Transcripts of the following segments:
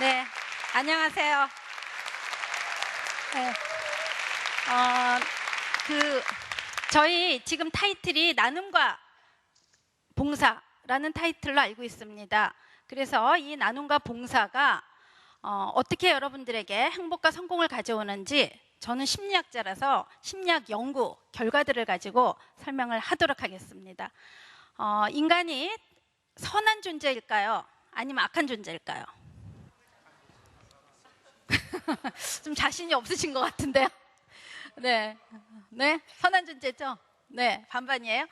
네, 안녕하세요. 네, 그 저희 지금 타이틀이 나눔과 봉사라는 타이틀로 알고 있습니다. 그래서 이 나눔과 봉사가 어떻게 여러분들에게 행복과 성공을 가져오는지 저는 심리학자라서 심리학 연구 결과들을 가지고 설명을 하도록 하겠습니다. 인간이 선한 존재일까요? 아니면 악한 존재일까요? 좀 자신이 없으신 것 같은데요. 네, 네, 선한 존재죠. 네, 반반이에요.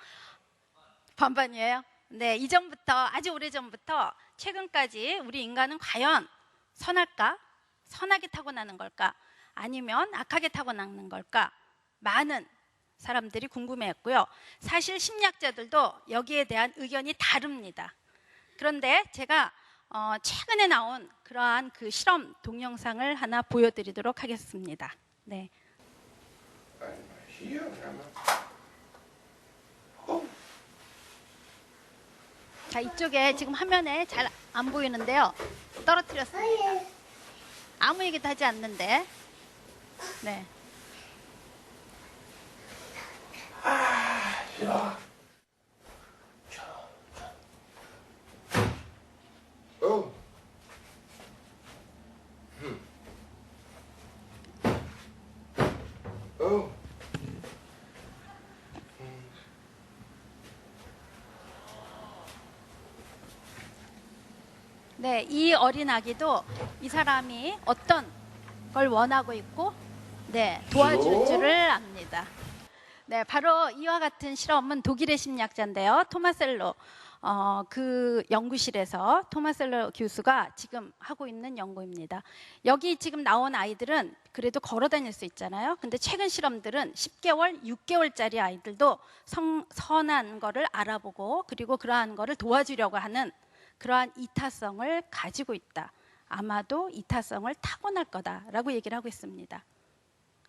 반반이에요. 네, 이전부터 아주 오래 전부터 최근까지 우리 인간은 과연 선할까? 선하게 타고나는 걸까? 아니면 악하게 타고나는 걸까? 많은 사람들이 궁금해했고요. 사실 심리학자들도 여기에 대한 의견이 다릅니다. 그런데 제가 최근에 나온 그러한 그 실험 동영상을 하나 보여드리도록 하겠습니다. 네. 자, 이쪽에 지금 화면에 잘 안 보이는데요. 떨어뜨렸습니다. 아무 얘기도 하지 않는데. 네. 야. 어. 어. 네, 이 어린 아기도 이 사람이 어떤 걸 원하고 있고, 네, 도와줄 줄을 압니다. 네, 바로 이와 같은 실험은 독일의 심리학자인데요. 토마셀로 그 연구실에서 토마셀로 교수가 지금 하고 있는 연구입니다. 여기 지금 나온 아이들은 그래도 걸어 다닐 수 있잖아요. 근데 최근 실험들은 10개월, 6개월짜리 아이들도 선한 거를 알아보고 그리고 그러한 거를 도와주려고 하는 그러한 이타성을 가지고 있다. 아마도 이타성을 타고날 거다라고 얘기를 하고 있습니다.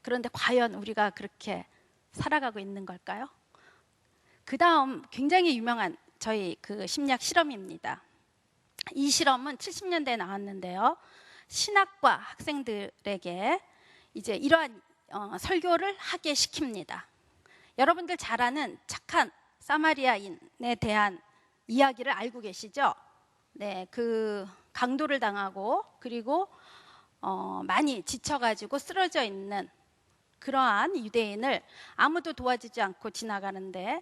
그런데 과연 우리가 그렇게 살아가고 있는 걸까요? 그 다음 굉장히 유명한 저희 그 심리학 실험입니다. 이 실험은 70년대에 나왔는데요. 신학과 학생들에게 이제 이러한 설교를 하게 시킵니다. 여러분들 잘 아는 착한 사마리아인에 대한 이야기를 알고 계시죠? 네, 그 강도를 당하고 그리고 많이 지쳐가지고 쓰러져 있는 그러한 유대인을 아무도 도와주지 않고 지나가는데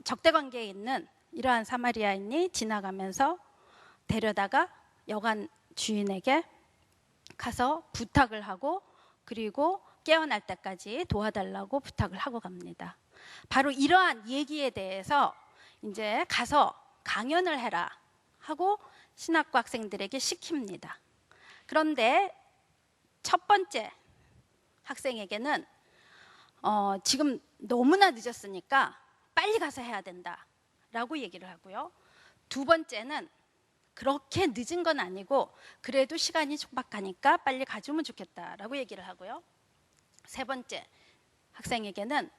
적대 관계에 있는 이러한 사마리아인이 지나가면서 데려다가 여관 주인에게 가서 부탁을 하고 그리고 깨어날 때까지 도와달라고 부탁을 하고 갑니다. 바로 이러한 얘기에 대해서 이제 가서 강연을 해라 하고 신학과 학생들에게 시킵니다. 그런데 첫 번째 학생에게는 지금 너무나 늦었으니까 빨리 가서 해야 된다라고 얘기를 하고요. 두 번째는 그렇게 늦은 건 아니고 그래도 시간이 촉박하니까 빨리 가주면 좋겠다라고 얘기를 하고요. 세 번째 학생에게는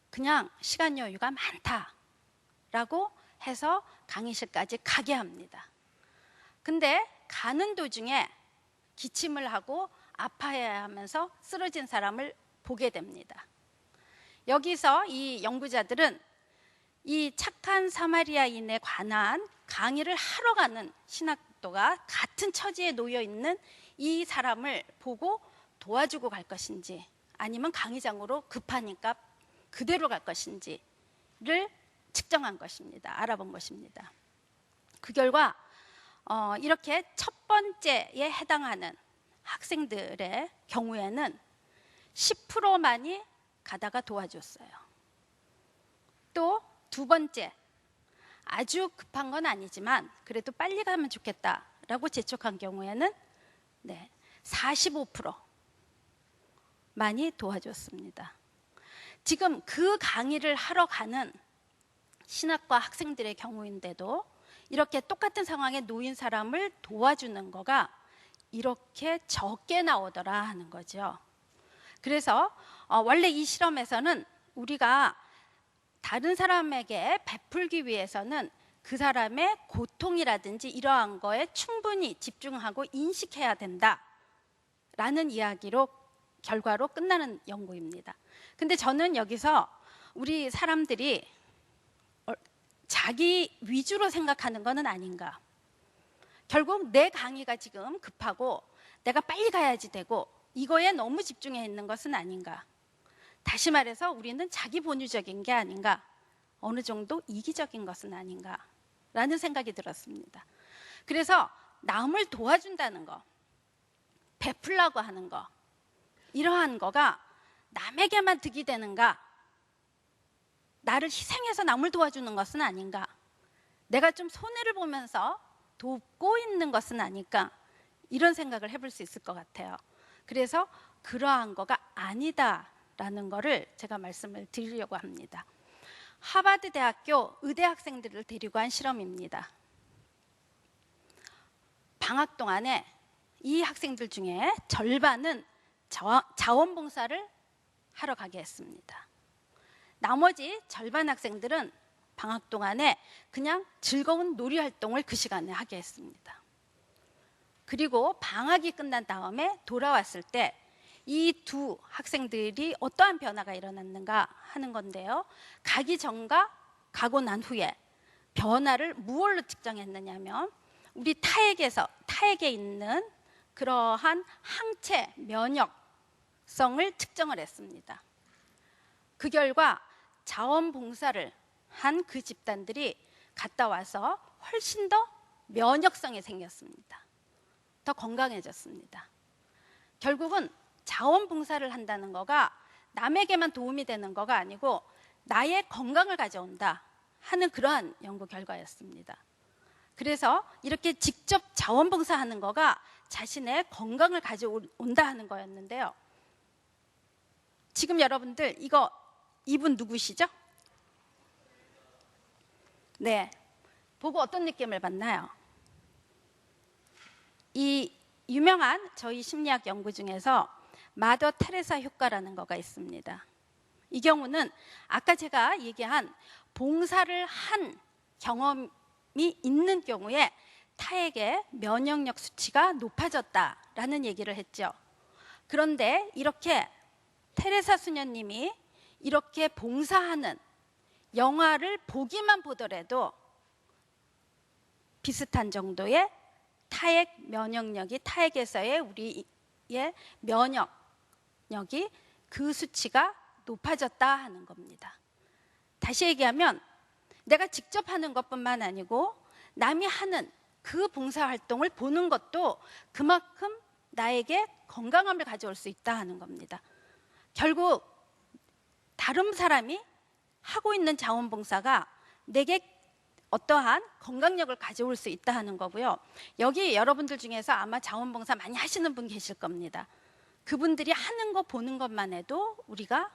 그냥 시간 여유가 많다라고 해서 강의실까지 가게 합니다. 근데 가는 도중에 기침을 하고 아파해야 하면서 쓰러진 사람을 보게 됩니다. 여기서 이 연구자들은 이 착한 사마리아인에 관한 강의를 하러 가는 신학도가 같은 처지에 놓여 있는 이 사람을 보고 도와주고 갈 것인지 아니면 강의장으로 급하니까 그대로 갈 것인지를 측정한 것입니다. 알아본 것입니다. 그 결과 이렇게 첫 번째에 해당하는 학생들의 경우에는 10%만이 가다가 도와줬어요. 또 두 번째, 아주 급한 건 아니지만 그래도 빨리 가면 좋겠다라고 재촉한 경우에는 45%만이 도와줬습니다. 지금 그 강의를 하러 가는 신학과 학생들의 경우인데도 이렇게 똑같은 상황에 놓인 사람을 도와주는 거가 이렇게 적게 나오더라 하는 거죠. 그래서 원래 이 실험에서는 우리가 다른 사람에게 베풀기 위해서는 그 사람의 고통이라든지 이러한 거에 충분히 집중하고 인식해야 된다라는 이야기로 결과로 끝나는 연구입니다. 근데 저는 여기서 우리 사람들이 자기 위주로 생각하는 것은 아닌가. 결국 내 강의가 지금 급하고 내가 빨리 가야지 되고 이거에 너무 집중해 있는 것은 아닌가. 다시 말해서 우리는 자기 본유적인 게 아닌가. 어느 정도 이기적인 것은 아닌가 라는 생각이 들었습니다. 그래서 남을 도와준다는 거, 베풀라고 하는 거, 이러한 거가 남에게만 득이 되는가, 나를 희생해서 남을 도와주는 것은 아닌가, 내가 좀 손해를 보면서 돕고 있는 것은 아닐까, 이런 생각을 해볼 수 있을 것 같아요. 그래서 그러한 거가 아니다라는 거를 제가 말씀을 드리려고 합니다. 하버드 대학교 의대 학생들을 데리고 한 실험입니다. 방학 동안에 이 학생들 중에 절반은 자원봉사를 하러 가게 했습니다. 나머지 절반 학생들은 방학 동안에 그냥 즐거운 놀이 활동을 그 시간에 하게 했습니다. 그리고 방학이 끝난 다음에 돌아왔을 때 이 두 학생들이 어떠한 변화가 일어났는가 하는 건데요. 가기 전과 가고 난 후에 변화를 무엇로 측정했느냐면 우리 타액에 있는 그러한 항체 면역성을 측정을 했습니다. 그 결과 자원봉사를 한 그 집단들이 갔다 와서 훨씬 더 면역성이 생겼습니다. 더 건강해졌습니다. 결국은 자원봉사를 한다는 거가 남에게만 도움이 되는 거가 아니고 나의 건강을 가져온다 하는 그러한 연구 결과였습니다. 그래서 이렇게 직접 자원봉사하는 거가 자신의 건강을 가져온다 하는 거였는데요. 지금 여러분들 이분 누구시죠? 네, 보고 어떤 느낌을 받나요? 이 유명한 저희 심리학 연구 중에서 마더 테레사 효과라는 거가 있습니다. 이 경우는 아까 제가 얘기한 봉사를 한 경험이 있는 경우에 타액의 면역력 수치가 높아졌다라는 얘기를 했죠. 그런데 이렇게 테레사 수녀님이 이렇게 봉사하는 영화를 보기만 보더라도 비슷한 정도의 타액 면역력이, 타액에서의 우리의 면역력이 그 수치가 높아졌다 하는 겁니다. 다시 얘기하면 내가 직접 하는 것뿐만 아니고 남이 하는 그 봉사활동을 보는 것도 그만큼 나에게 건강함을 가져올 수 있다 하는 겁니다. 결국 다른 사람이 하고 있는 자원봉사가 내게 어떠한 건강력을 가져올 수 있다 하는 거고요. 여기 여러분들 중에서 아마 자원봉사 많이 하시는 분 계실 겁니다. 그분들이 하는 거 보는 것만 해도 우리가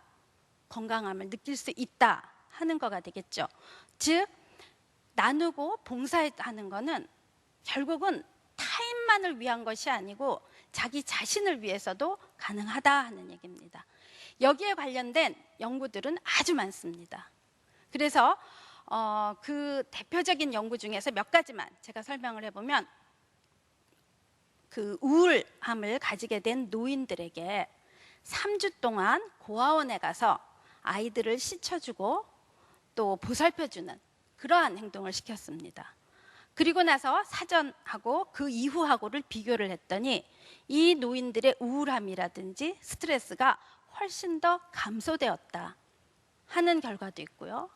건강함을 느낄 수 있다 하는 거가 되겠죠. 즉 나누고 봉사하는 거는 결국은 타인만을 위한 것이 아니고 자기 자신을 위해서도 가능하다 하는 얘기입니다. 여기에 관련된 연구들은 아주 많습니다. 그래서 그 대표적인 연구 중에서 몇 가지만 제가 설명을 해보면, 그 우울함을 가지게 된 노인들에게 3주 동안 고아원에 가서 아이들을 씻어주고 또 보살펴주는 그러한 행동을 시켰습니다. 그리고 나서 사전하고 그 이후하고를 비교를 했더니 이 노인들의 우울함이라든지 스트레스가 훨씬 더 감소되었다 하는 결과도 있고요.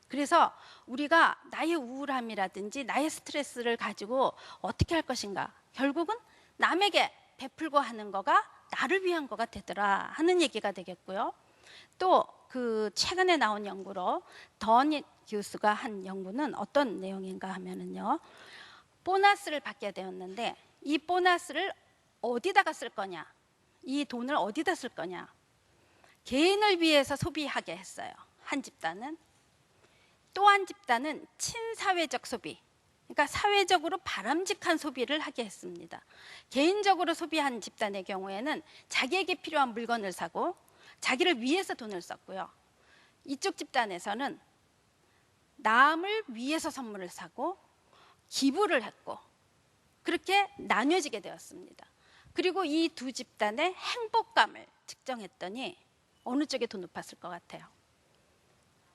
그래서 우리가 나의 우울함이라든지 나의 스트레스를 가지고 어떻게 할 것인가, 결국은 남에게 베풀고 하는 거가 나를 위한 거가 되더라 하는 얘기가 되겠고요. 또 그 최근에 나온 연구로 던 교수가 한 연구는 어떤 내용인가 하면은요, 보너스를 받게 되었는데 이 보너스를 어디다가 쓸 거냐, 이 돈을 어디다 쓸 거냐, 개인을 위해서 소비하게 했어요. 한 집단은. 또 한 집단은 친사회적 소비, 그러니까 사회적으로 바람직한 소비를 하게 했습니다. 개인적으로 소비한 집단의 경우에는 자기에게 필요한 물건을 사고 자기를 위해서 돈을 썼고요. 이쪽 집단에서는 남을 위해서 선물을 사고 기부를 했고 그렇게 나뉘어지게 되었습니다. 그리고 이 두 집단의 행복감을 측정했더니 어느 쪽이 더 높았을 것 같아요?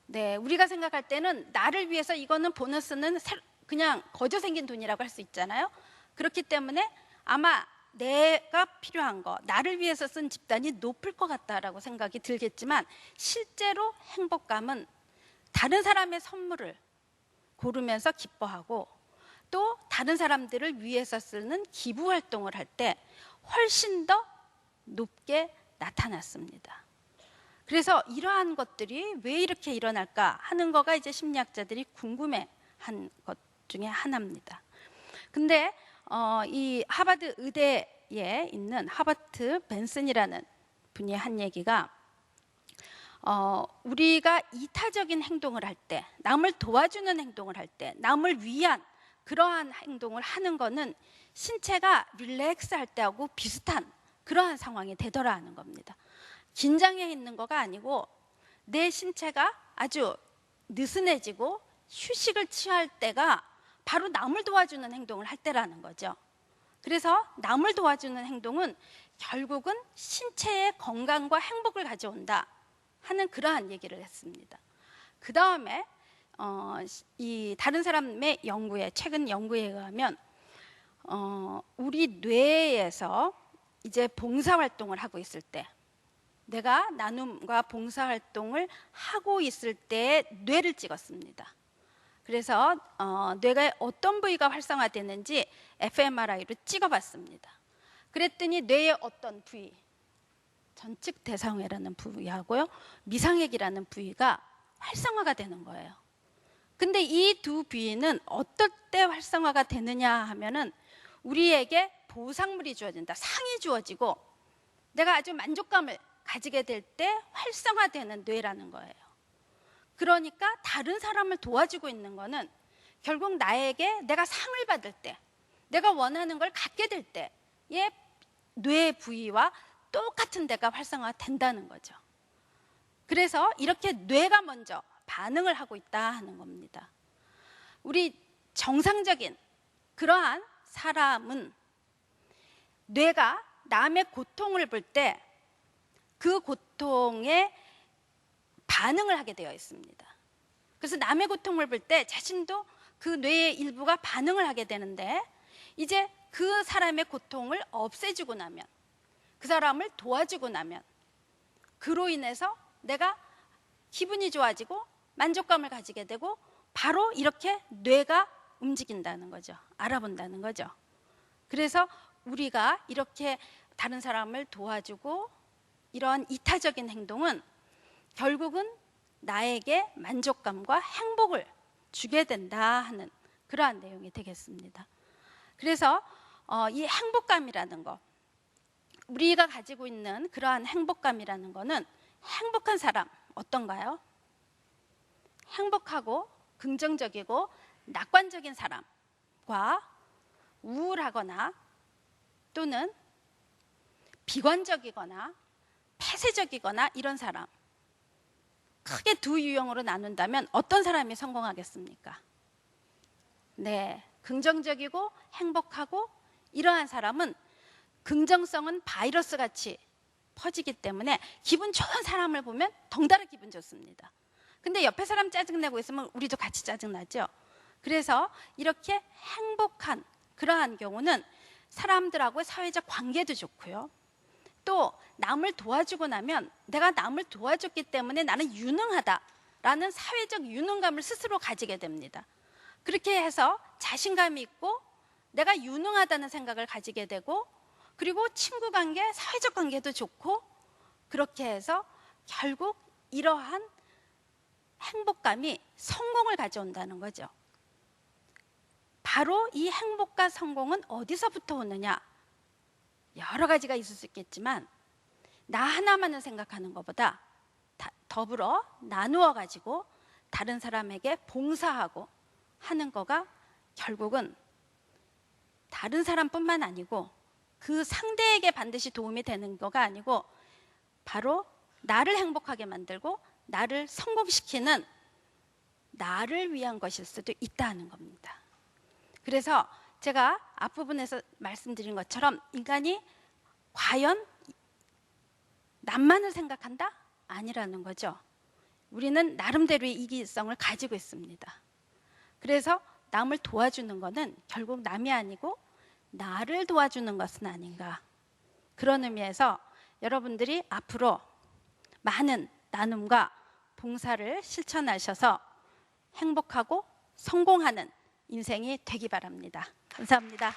네, 우리가 생각할 때는 나를 위해서 이거는 보너스는 그냥 거저 생긴 돈이라고 할 수 있잖아요. 그렇기 때문에 아마 내가 필요한 거, 나를 위해서 쓴 집단이 높을 것 같다라고 생각이 들겠지만 실제로 행복감은 다른 사람의 선물을 고르면서 기뻐하고 또 다른 사람들을 위해서 쓰는 기부 활동을 할 때 훨씬 더 높게 나타났습니다. 그래서 이러한 것들이 왜 이렇게 일어날까 하는 거가 이제 심리학자들이 궁금해한 것 중에 하나입니다. 근데 이 하버드 의대에 있는 하버트 벤슨이라는 분이 한 얘기가 우리가 이타적인 행동을 할 때, 남을 도와주는 행동을 할 때, 남을 위한 그러한 행동을 하는 거는 신체가 릴렉스 할 때하고 비슷한 그러한 상황이 되더라는 겁니다. 긴장해 있는 거가 아니고 내 신체가 아주 느슨해지고 휴식을 취할 때가 바로 남을 도와주는 행동을 할 때라는 거죠. 그래서 남을 도와주는 행동은 결국은 신체의 건강과 행복을 가져온다 하는 그러한 얘기를 했습니다. 그 다음에 이 다른 사람의 연구에, 최근 연구에 의하면 우리 뇌에서 이제 봉사활동을 하고 있을 때, 내가 나눔과 봉사활동을 하고 있을 때 뇌를 찍었습니다. 그래서 뇌가 어떤 부위가 활성화되는지 fMRI로 찍어봤습니다. 그랬더니 뇌의 어떤 부위, 전측 대사회라는 부위하고요, 미상핵이라는 부위가 활성화가 되는 거예요. 근데 이 두 부위는 어떨 때 활성화가 되느냐 하면은 우리에게 보상물이 주어진다, 상이 주어지고 내가 아주 만족감을 가지게 될 때 활성화되는 뇌라는 거예요. 그러니까 다른 사람을 도와주고 있는 거는 결국 나에게 내가 상을 받을 때, 내가 원하는 걸 갖게 될 때의 뇌 부위와 똑같은 데가 활성화된다는 거죠. 그래서 이렇게 뇌가 먼저 반응을 하고 있다 하는 겁니다. 우리 정상적인 그러한 사람은 뇌가 남의 고통을 볼 때 그 고통에 반응을 하게 되어 있습니다. 그래서 남의 고통을 볼 때 자신도 그 뇌의 일부가 반응을 하게 되는데, 이제 그 사람의 고통을 없애주고 나면, 그 사람을 도와주고 나면 그로 인해서 내가 기분이 좋아지고 만족감을 가지게 되고 바로 이렇게 뇌가 움직인다는 거죠. 알아본다는 거죠. 그래서 우리가 이렇게 다른 사람을 도와주고 이러한 이타적인 행동은 결국은 나에게 만족감과 행복을 주게 된다 하는 그러한 내용이 되겠습니다. 그래서 이 행복감이라는 거, 우리가 가지고 있는 그러한 행복감이라는 거는, 행복한 사람 어떤가요? 행복하고 긍정적이고 낙관적인 사람과 우울하거나 또는 비관적이거나 폐쇄적이거나 이런 사람, 크게 두 유형으로 나눈다면 어떤 사람이 성공하겠습니까? 네, 긍정적이고 행복하고 이러한 사람은 긍정성은 바이러스 같이 퍼지기 때문에 기분 좋은 사람을 보면 덩달아 기분 좋습니다. 근데 옆에 사람 짜증내고 있으면 우리도 같이 짜증나죠. 그래서 이렇게 행복한 그러한 경우는 사람들하고의 사회적 관계도 좋고요, 또 남을 도와주고 나면 내가 남을 도와줬기 때문에 나는 유능하다라는 사회적 유능감을 스스로 가지게 됩니다. 그렇게 해서 자신감이 있고 내가 유능하다는 생각을 가지게 되고, 그리고 친구 관계, 사회적 관계도 좋고, 그렇게 해서 결국 이러한 행복감이 성공을 가져온다는 거죠. 바로 이 행복과 성공은 어디서부터 오느냐? 여러 가지가 있을 수 있겠지만 나 하나만을 생각하는 것보다 더불어 나누어 가지고 다른 사람에게 봉사하고 하는 거가 결국은 다른 사람뿐만 아니고 그 상대에게 반드시 도움이 되는 거가 아니고 바로 나를 행복하게 만들고 나를 성공시키는 나를 위한 것일 수도 있다는 겁니다. 그래서 제가 앞부분에서 말씀드린 것처럼 인간이 과연 남만을 생각한다? 아니라는 거죠. 우리는 나름대로의 이기성을 가지고 있습니다. 그래서 남을 도와주는 것은 결국 남이 아니고 나를 도와주는 것은 아닌가. 그런 의미에서 여러분들이 앞으로 많은 나눔과 봉사를 실천하셔서 행복하고 성공하는 인생이 되기 바랍니다. 감사합니다.